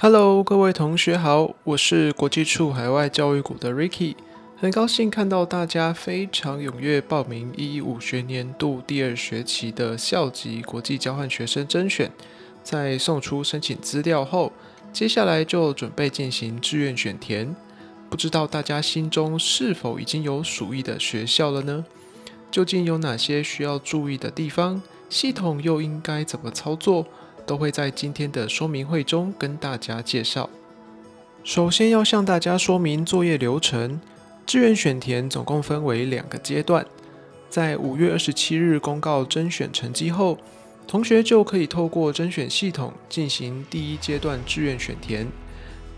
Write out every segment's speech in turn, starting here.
Hello，各位同学好，我是国际处海外教育股的 Ricky，很高兴看到大家非常踊跃报名115学年度第二学期的校级国际交换学生甄选。在送出申请资料后，接下来就准备进行志愿选填。不知道大家心中是否已经有属意的学校了呢？究竟有哪些需要注意的地方？系统又应该怎么操作？都会在今天的说明会中跟大家介绍。首先要向大家说明作业流程，志愿选填总共分为2个阶段。在5月27日公告甄选成绩后，同学就可以透过甄选系统进行第一阶段志愿选填。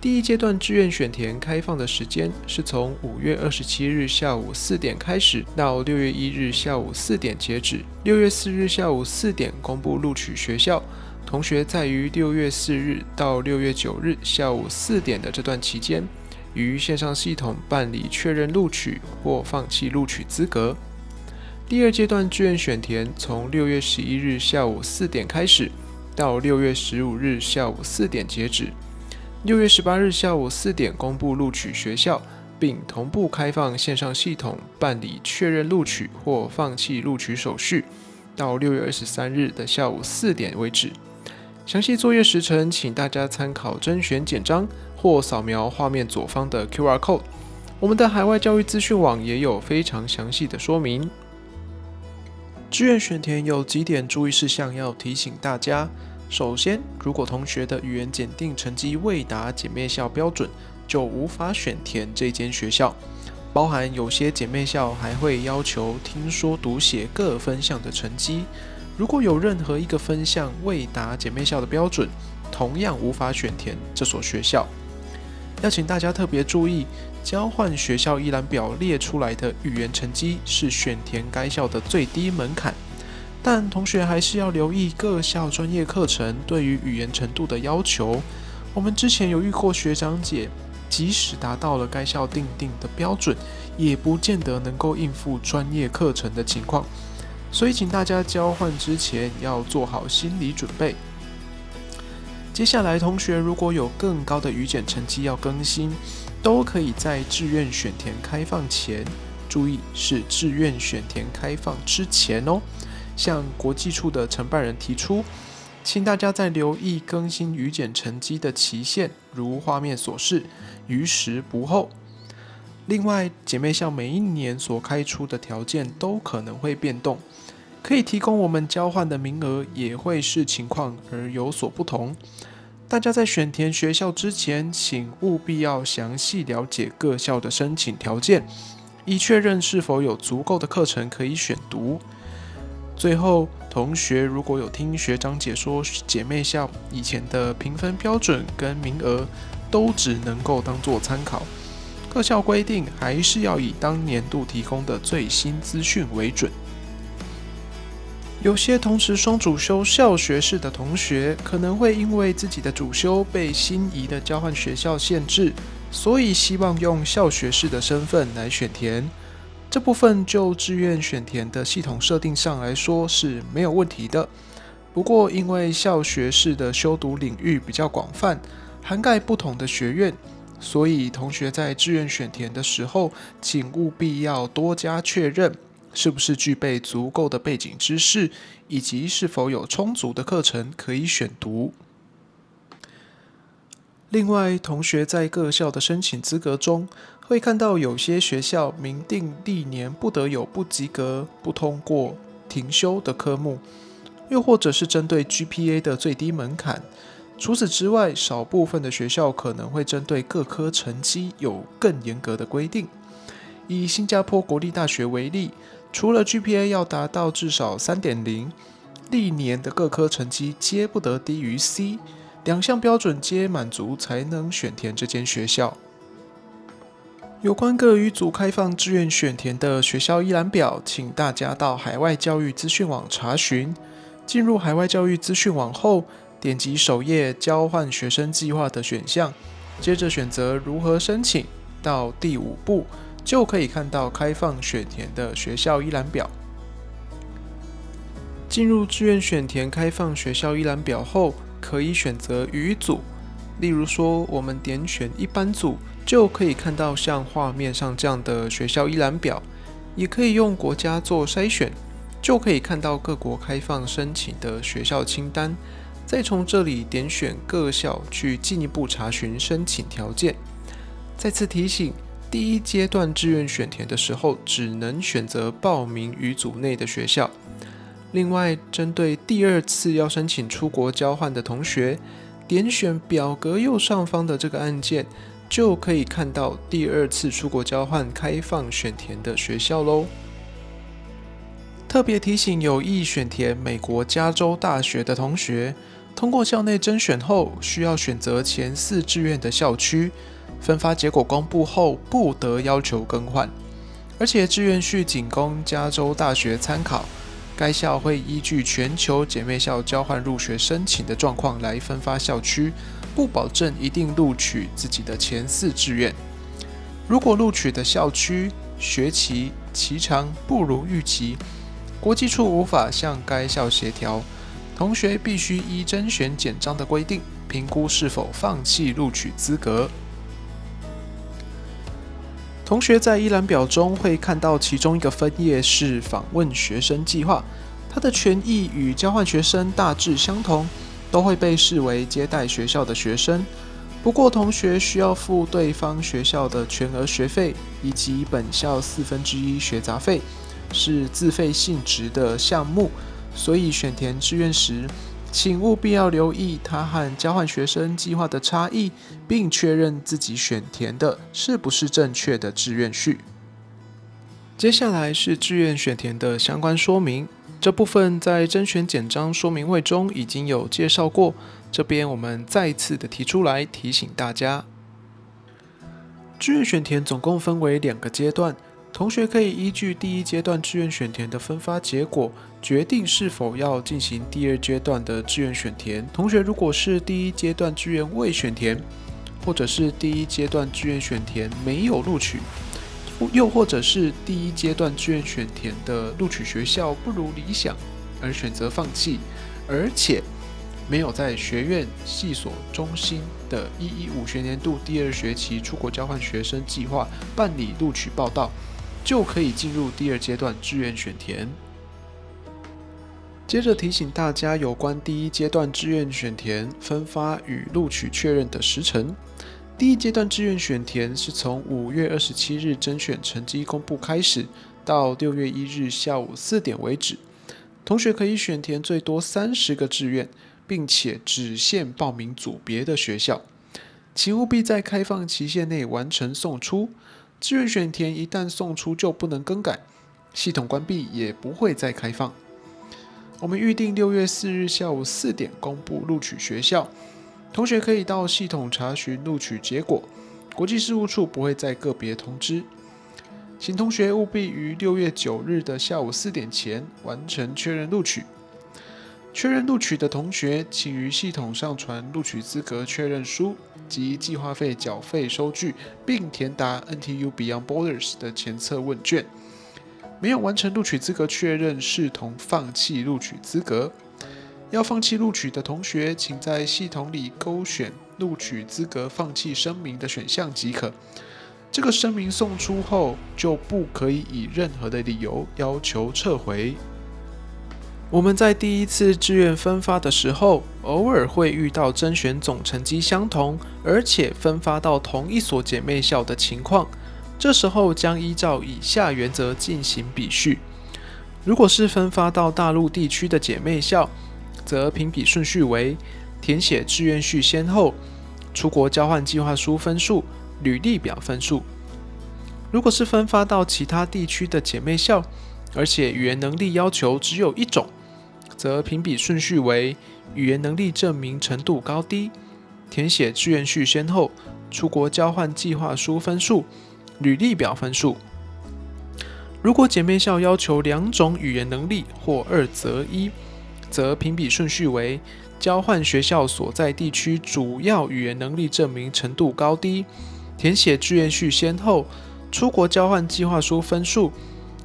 第一阶段志愿选填开放的时间是从5月27日下午4点开始，到6月1日下午4点截止。6月4日下午4点公布录取学校。同学在于6月4日到6月9日下午4点的这段期间，于线上系统办理确认录取或放弃录取资格。第二阶段志愿选填从6月11日下午4点开始，到6月15日下午4点截止。6月18日下午4点公布录取学校，并同步开放线上系统办理确认录取或放弃录取手续，到6月23日的下午4点为止。详细作业时程，请大家参考甄选简章或扫描画面左方的 QR Code。我们的海外教育资讯网也有非常详细的说明。志愿选填有几点注意事项要提醒大家。首先，如果同学的语言检定成绩未达姐妹校标准，就无法选填这间学校。包含有些姐妹校还会要求听说读写各分项的成绩。如果有任何一个分项未达姐妹校的标准，同样无法选填这所学校。要请大家特别注意，交换学校一览表列出来的语言成绩是选填该校的最低门槛，但同学还是要留意各校专业课程对于语言程度的要求。我们之前有遇过学长姐，即使达到了该校订定的标准，也不见得能够应付专业课程的情况。所以请大家交换之前要做好心理准备。接下来同学如果有更高的语检成绩要更新，都可以在志愿选填开放前，注意是志愿选填开放之前哦，向国际处的承办人提出，请大家在留意更新语检成绩的期限，如画面所示，于时不候。另外，姐妹校每一年所开出的条件都可能会变动，可以提供我们交换的名额也会视情况而有所不同。大家在选填学校之前，请务必要详细了解各校的申请条件，以确认是否有足够的课程可以选读。最后，同学如果有听学长解说姐妹校以前的评分标准跟名额，都只能够当作参考。各校规定还是要以当年度提供的最新资讯为准。有些同时双主修校学士的同学，可能会因为自己的主修被心仪的交换学校限制，所以希望用校学士的身份来选填。这部分就志愿选填的系统设定上来说是没有问题的。不过因为校学士的修读领域比较广泛，涵盖不同的学院，所以同学在志愿选填的时候，请务必要多加确认是不是具备足够的背景知识，以及是否有充足的课程可以选读。另外，同学在各校的申请资格中，会看到有些学校明定历年不得有不及格、不通过、停修的科目，又或者是针对 GPA 的最低门槛。除此之外，少部分的学校可能会针对各科成绩有更严格的规定。以新加坡国立大学为例，除了 GPA 要达到至少 3.0， 历年的各科成绩皆不得低于 C， 2项标准皆满足才能选填这间学校。有关各语组开放志愿选填的学校一览表，请大家到海外教育资讯网查询。进入海外教育资讯网后，点击首页交换学生计划的选项，接着选择如何申请，到第5步就可以看到开放选填的学校一览表。进入志愿选填开放学校一览表后，可以选择语组，例如说，我们点选一般组，就可以看到像画面上这样的学校一览表，也可以用国家做筛选，就可以看到各国开放申请的学校清单，再从这里点选各校去进一步查询申请条件。再次提醒，第一阶段志愿选填的时候，只能选择报名于组内的学校。另外，针对第二次要申请出国交换的同学，点选表格右上方的这个按键，就可以看到第二次出国交换开放选填的学校咯。特别提醒有意选填美国加州大学的同学，通过校内甄选后，需要选择前4志愿的校区，分发结果公布后不得要求更换，而且志愿序仅供加州大学参考。该校会依据全球姐妹校交换入学申请的状况来分发校区，不保证一定录取自己的前4志愿。如果录取的校区、学期、期长不如预期，国际处无法向该校协调，同学必须依甄选简章的规定，评估是否放弃录取资格。同学在一览表中会看到其中一个分页是访问学生计划，它的权益与交换学生大致相同，都会被视为接待学校的学生。不过同学需要付对方学校的全额学费以及本校1/4学杂费，是自费性质的项目，所以选填志愿时，请务必要留意它和交换学生计划的差异，并确认自己选填的是不是正确的志愿序。接下来是志愿选填的相关说明，这部分在甄选简章说明会中已经有介绍过，这边我们再次的提出来提醒大家。志愿选填总共分为2个阶段，同学可以依据第一阶段志愿选填的分发结果，决定是否要进行第二阶段的志愿选填。同学如果是第一阶段志愿未选填，或者是第一阶段志愿选填没有录取，又或者是第一阶段志愿选填的录取学校不如理想而选择放弃，而且没有在学院、系所、中心的115学年度第2学期出国交换学生计划办理录取报到，就可以进入第2阶段志愿选填。接着提醒大家有关第一阶段志愿选填分发与录取确认的时程。第一阶段志愿选填是从5月27日甄选成绩公布开始，到6月1日下午4点为止。同学可以选填最多30个志愿，并且只限报名组别的学校，请务必在开放期限内完成送出。志愿选填一旦送出就不能更改，系统关闭也不会再开放。我们预定6月4日下午4点公布录取学校，同学可以到系统查询录取结果，国际事务处不会再个别通知。请同学务必于6月9日的下午4点前完成确认录取。确认录取的同学，请于系统上传录取资格确认书及计划费缴费收据，并填答 NTU Beyond Borders 的前测问卷。没有完成录取资格确认，视同放弃录取资格。要放弃录取的同学，请在系统里勾选录取资格放弃声明的选项即可。这个声明送出后，就不可以以任何的理由要求撤回。我们在第一次志愿分发的时候，偶尔会遇到甄选总成绩相同，而且分发到同一所姐妹校的情况，这时候将依照以下原则进行比序。如果是分发到大陆地区的姐妹校，则评比顺序为填写志愿序先后、出国交换计划书分数、履历表分数。如果是分发到其他地区的姐妹校，而且语言能力要求只有一种，则评比顺序为语言能力证明程度高低、填写志愿序先后、出国交换计划书分数、履历表分数。如果姐妹校要求2种语言能力或2择1，则评比顺序为交换学校所在地区主要语言能力证明程度高低、填写志愿序先后、出国交换计划书分数、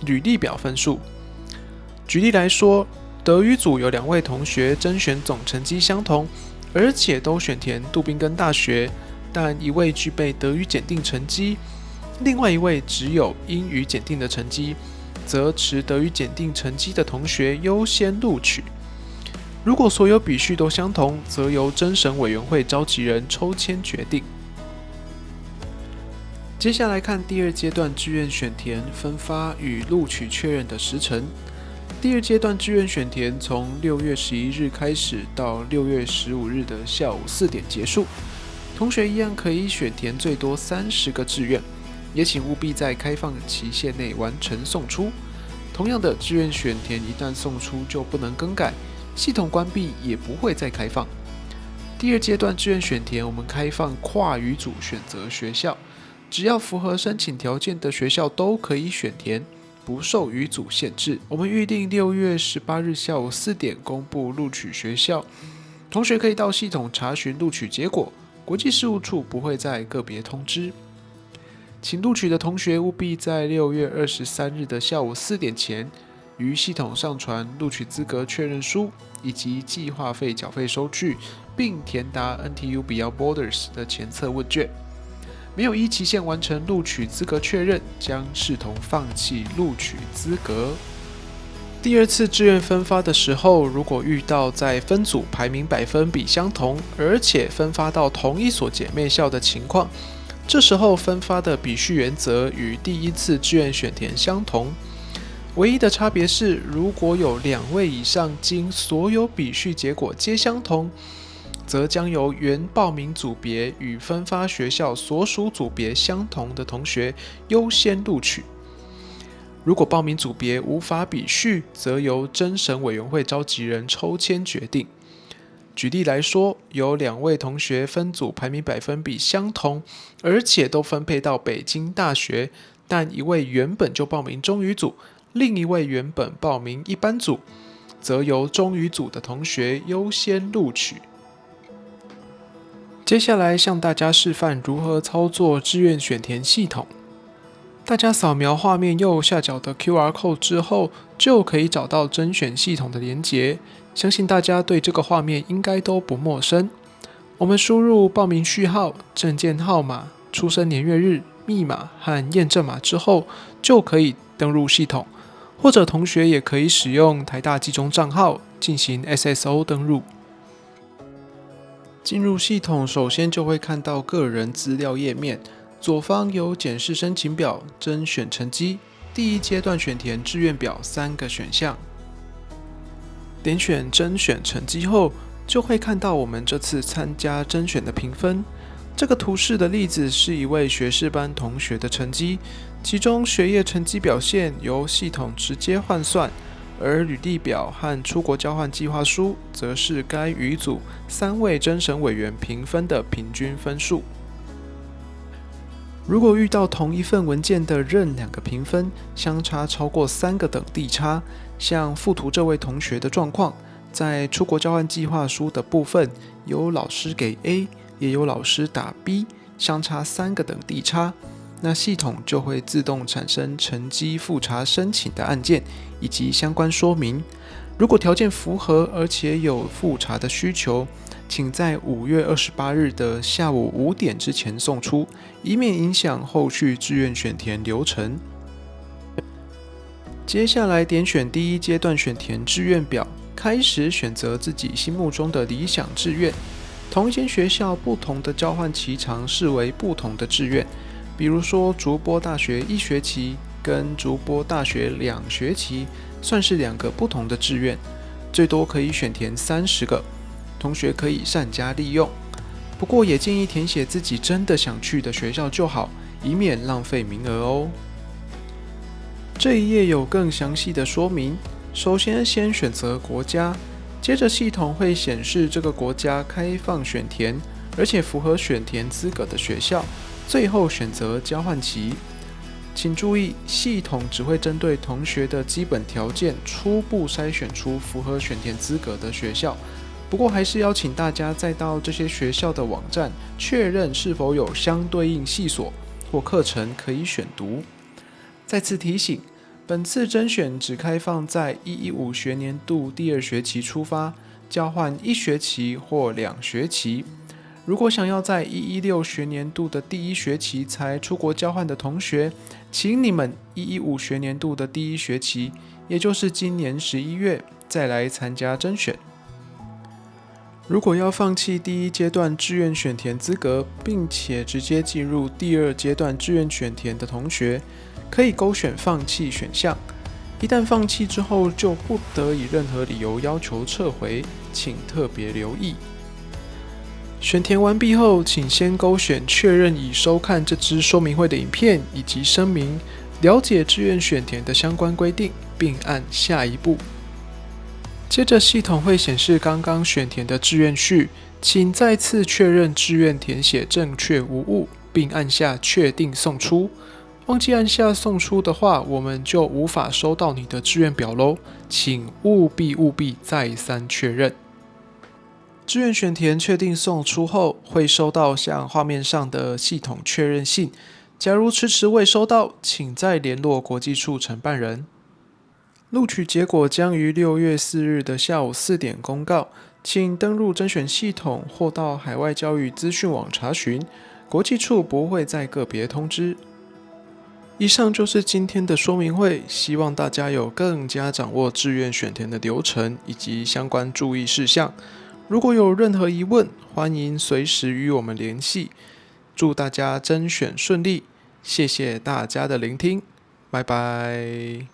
履历表分数。举例来说，德语组有2位同学甄选总成绩相同，而且都选填杜宾根大学，但一位具备德语检定成绩，另外一位只有英语检定的成绩，则持德语检定成绩的同学优先录取。如果所有笔序都相同，则由甄审委员会召集人抽签决定。接下来看第二阶段志愿选填分发与录取确认的时程。第二阶段志愿选填从6月11日开始到6月15日的下午4点结束。同学一样可以选填最多30个志愿，也请务必在开放期限内完成送出。同样的，志愿选填一旦送出就不能更改，系统关闭也不会再开放。第二阶段志愿选填，我们开放跨语组选择学校，只要符合申请条件的学校都可以选填，不受语组限制。我们预定6月18日下午4点公布录取学校，同学可以到系统查询录取结果，国际事务处不会再个别通知。请录取的同学务必在6月23日的下午4点前，于系统上传录取资格确认书以及计划费缴费收据，并填答 NTU Beyond Borders 的前测问卷。没有依期限完成录取资格确认，将视同放弃录取资格。第二次志愿分发的时候，如果遇到在分组排名百分比相同，而且分发到同一所姐妹校的情况，这时候分发的比序原则与第一次志愿选填相同。唯一的差别是，如果有2位以上经所有比序结果皆相同，则将由原报名组别与分发学校所属组别相同的同学优先录取。如果报名组别无法比序，则由甄审委员会召集人抽签决定。举例来说，有2位同学分组排名百分比相同，而且都分配到北京大学，但一位原本就报名中语组，另一位原本报名一般组，则由中语组的同学优先录取。接下来向大家示范如何操作志愿选填系统。大家扫描画面右下角的 QR code 之后，就可以找到甄选系统的连结。相信大家对这个画面应该都不陌生。我们输入报名序号、证件号码、出生年月日、密码和验证码之后，就可以登入系统。或者同学也可以使用台大集中账号进行 SSO 登入。进入系统，首先就会看到个人资料页面，左方有检视申请表、甄选成绩、第一阶段选填志愿表3个选项。点选甄选成绩后，就会看到我们这次参加甄选的评分。这个图示的例子是一位学士班同学的成绩，其中学业成绩表现由系统直接换算，而履历表和出国交换计划书则是该语组3位甄审委员评分的平均分数。如果遇到同一份文件的任2个评分相差超过3个等地差，像附图这位同学的状况，在出国交换计划书的部分，有老师给 A， 也有老师打 B， 相差3个等地差，那系统就会自动产生成绩复查申请的案件以及相关说明。如果条件符合而且有复查的需求，请在5月28日的下午5点之前送出，以免影响后续志愿选填流程。接下来点选第一阶段选填志愿表，开始选择自己心目中的理想志愿。同一间学校不同的交换期长视为不同的志愿，比如说筑波大学1学期跟筑波大学2学期算是2个不同的志愿，最多可以选填30个，同学可以善加利用。不过也建议填写自己真的想去的学校就好，以免浪费名额哦。这一页有更详细的说明，首先选择国家，接着系统会显示这个国家开放选填，而且符合选填资格的学校，最后选择交换期。请注意，系统只会针对同学的基本条件初步筛选出符合选填资格的学校，不过还是邀请大家再到这些学校的网站确认是否有相对应系所或课程可以选读。再次提醒，本次甄选只开放在115学年度第2学期出发，交换1学期或2学期。如果想要在116学年度的第1学期才出国交换的同学，请你们115学年度的第1学期，也就是今年11月再来参加甄选。如果要放弃第1阶段志愿选填资格，并且直接进入第2阶段志愿选填的同学，可以勾选放弃选项。一旦放弃之后，就不得以任何理由要求撤回，请特别留意。选填完毕后，请先勾选确认已收看这支说明会的影片以及声明，了解志愿选填的相关规定，并按下一步。接着系统会显示刚刚选填的志愿序，请再次确认志愿填写正确无误，并按下确定送出。忘记按下送出的话，我们就无法收到你的志愿表咯，请务必再三确认。志愿选填确定送出后，会收到像画面上的系统确认信。假如迟迟未收到，请再联络国际处承办人。录取结果将于6月4日的下午4点公告，请登入甄选系统或到海外教育资讯网查询，国际处不会再个别通知。以上就是今天的说明会，希望大家有更加掌握志愿选填的流程以及相关注意事项。如果有任何疑问，欢迎随时与我们联系。祝大家甄选顺利，谢谢大家的聆听，拜拜。